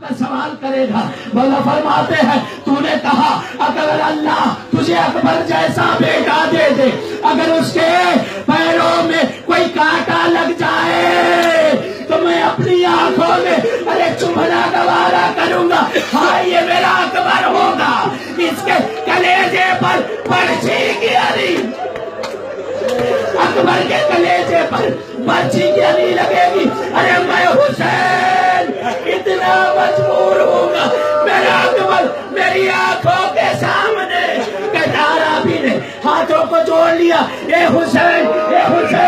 آپ کا سوال کرے گا۔ مولا فرماتے ہیں تو نے کہا اگر اللہ تجھے اکبر جیسا بیٹا دے دے، اگر اس کے پیروں میں کوئی کانٹا لگ جائے تو میں اپنی آنکھوں میں چبھنا گوارا کروں گا، ہاں یہ میرا اکبر ہوگا، اس کے کلیجے پر پرچھی کی علی، اکبر کے کلیجے پر پرچھی کی علی لگے گی۔ ارے میں حسین اتنا مجبور ہوں گا، میرا اکبر میری آنکھوں کے سامنے، کٹارا بھی نے ہاتھوں کو جوڑ لیا، اے حسین اے حسین